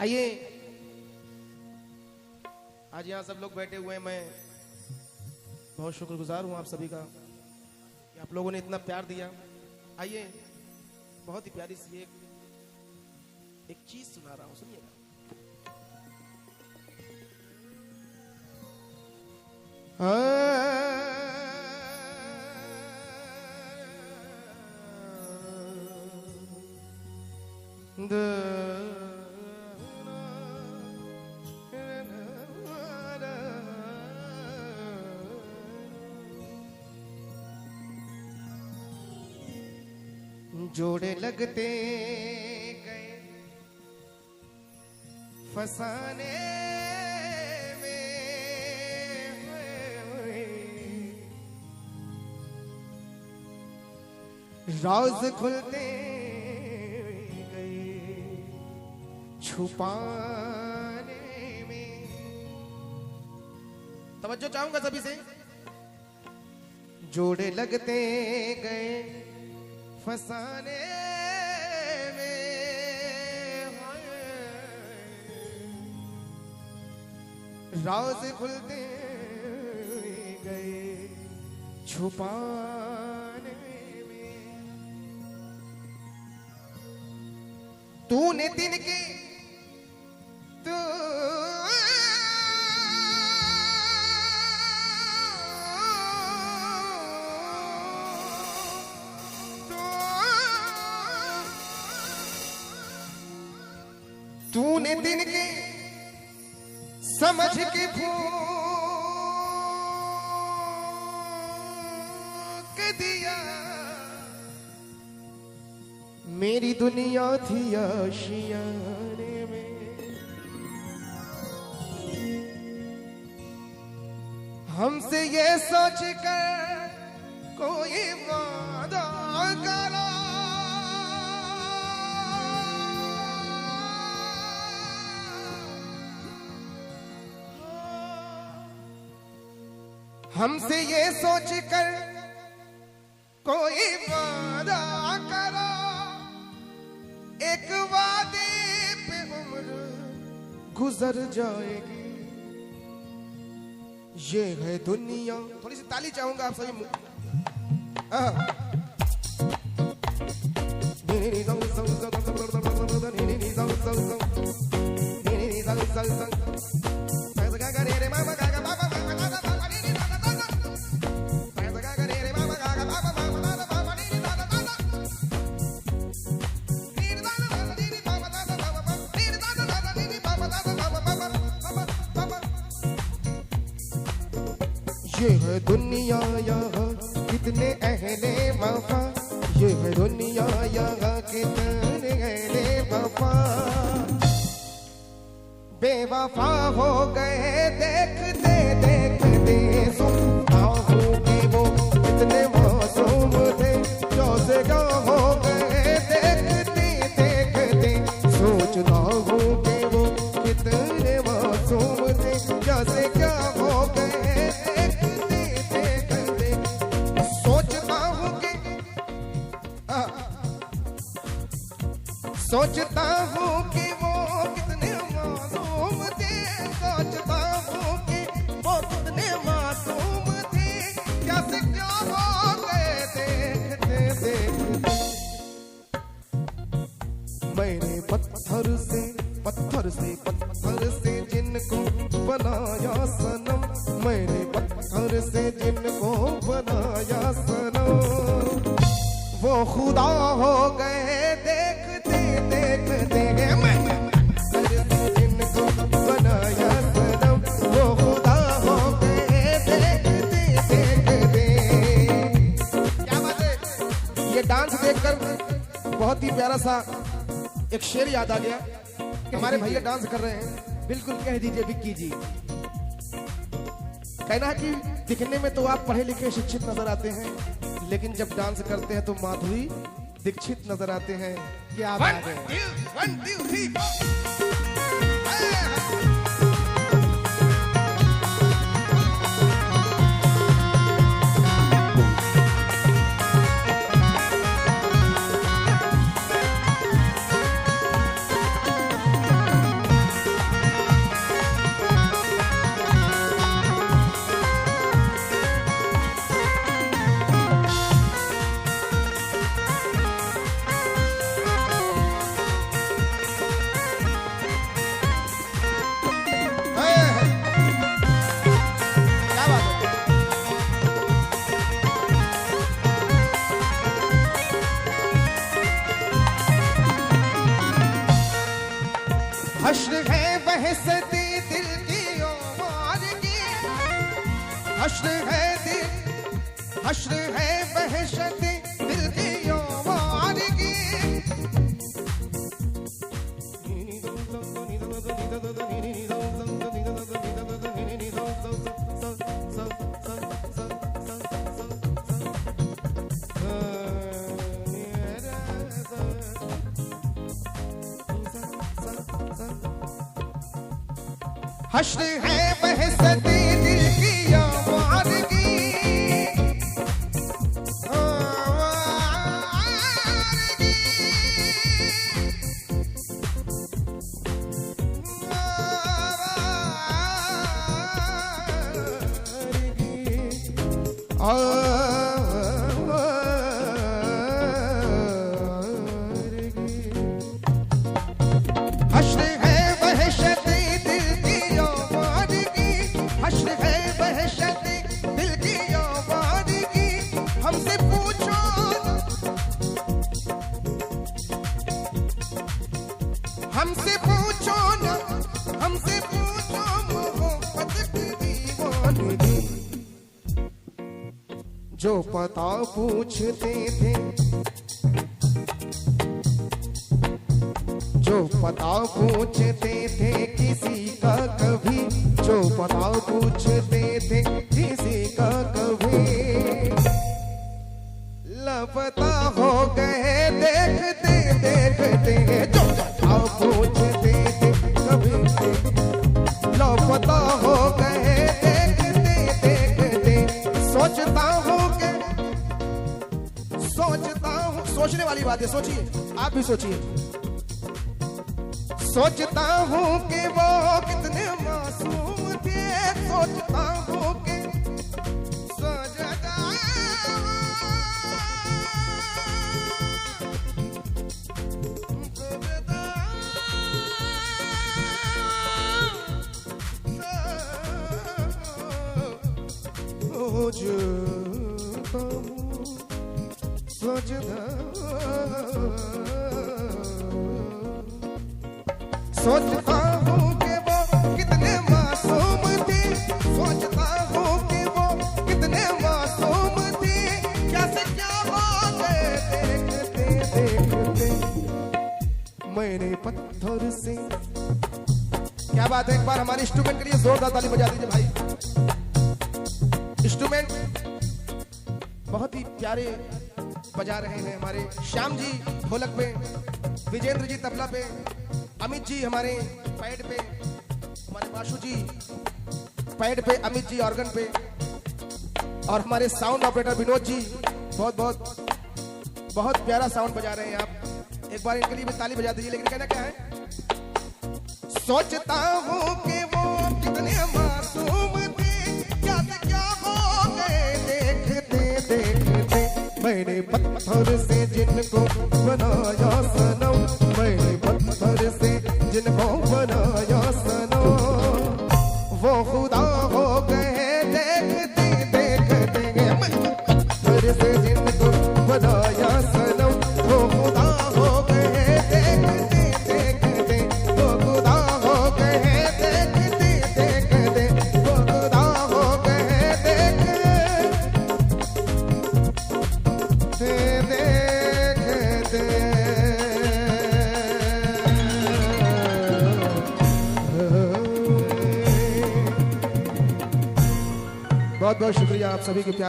आइए, आज यहाँ सब लोग बैठे हुए हैं, मैं बहुत शुक्रगुजार हूँ आप सभी का कि आप लोगों ने इतना प्यार दिया। आइए, बहुत ही प्यारी सी एक चीज सुना रहा हूँ, सुनिएगा। जोड़े लगते गए फसाने में, राज खुलते गए छुपाने में। तवज्जो चाहूंगा सभी से। जोड़े लगते गए फसाने में, राज खुलते गए छुपाने में। तूने दिन के तूने दिन के समझ के फूंक दिया, मेरी दुनिया थी आशियाने में। हमसे ये सोच कर कोई वादा करा, हमसे ये सोच कर कोई वादा करो, एक वादे पे उम्र गुजर जाएगी। ये है दुनिया। थोड़ी सी ताली चाहूंगा आप सभी। ये है दुनिया यहाँ कितने अहले वफा, ये है दुनिया यहाँ कितने अहले वफा। बेवफा हो गए देखते देखते, सुनता हूँ कि वो कितने मासूम थे, जो से क्या हो गए देखते देखते। सोचता हूँ कि वो कितने मासूम थे, जैसे क्या हो गए सोचता हूँ कि वो कितने मासूम थे, सोचता हूँ कि वो कितने मासूम थे, कैसे क्या हो गए देखते देखते। मैंने पत्थर से जिनको बनाया सनम, मैंने पत्थर से जिनको बनाया सनम, वो खुदा हो गए देखते देखते। जिनको बनाया सनम, वो खुदा हो गए देखते देखते। क्या बात है। ये डांस देखकर बहुत ही प्यारा सा एक शेर याद आ गया। हमारे भैया डांस कर रहे हैं। बिल्कुल कह दीजिए विक्की जी। कहना है कि दिखने में तो आप पढ़े लिखे शिक्षित नजर आते हैं, लेकिन जब डांस करते हैं तो माधुरी दीक्षित नजर आते हैं। क्या बात है। 1 2 3 हश्र है बहसते दिल की उमर की, हश्र है दिल, हश्र है बहसते दिल की उमर की। हश्र है बहसते दिल की आवारगी, हश्र है बहसते दिल की आवारगी, हश्र है बहसते दिल की आवारगी। हमसे पूछो, हमसे पूछो ना, हमसे पूछो मोहब्बत की दीवानगी। जो पता पूछते थे, जो पता पूछते थे किसी का कभी, जो पता पूछते थे किसी का कभी, लापता हो गए देखते देखते। जो पता पूछते थे कभी, लापता हो गए देखते देखते। सोचता हूँ कि, सोचता हूँ, सोचने वाली बात है, सोचिए, आप भी सोचिए। सोचता हूँ कि वो कितने मासूम थे, सोचता हूँ कि सोचता सोचता हूँ कि वो कितने मासूम थे, सोचता हूँ कि वो कितने मासूम थे। क्या से क्या हो गए देखते देखते। मैंने पत्थर से, क्या बात है, एक बार हमारे इंस्ट्रूमेंट के लिए जोरदार ताली बजा दीजिए भाई। इंस्ट्रूमेंट बहुत ही प्यारे बजा रहे हैं हमारे श्याम जी ढोलक पे, विजेंद्र जी तबला पे, अमित जी हमारे पैड पे, हमारे बाशु जी पैड पे, अमित जी ऑर्गन पे, और हमारे साउंड ऑपरेटर विनोद जी बहुत बहुत बहुत प्यारा साउंड बजा रहे हैं आप। एक बार इनके लिए भी ताली बजा दीजिए। लेकिन कहना क्या है, सोचता हूँ कि वो कितने मासूम थे, क्या से क्या हो गए देखते देखते। मैंने पत्थर से जिनको बनाया सनम, मैंने पत्थर से जिनको बनाया सनम, वो खुदा हो गए देखते देखते। पत्थर से जिनको बनाया सनम, वो खुदा हो गए देखते देखते। वो खुदा हो गए देखते देखते। वो खुदा हो गए देखते देखते। बहुत बहुत शुक्रिया आप सभी के प्यार।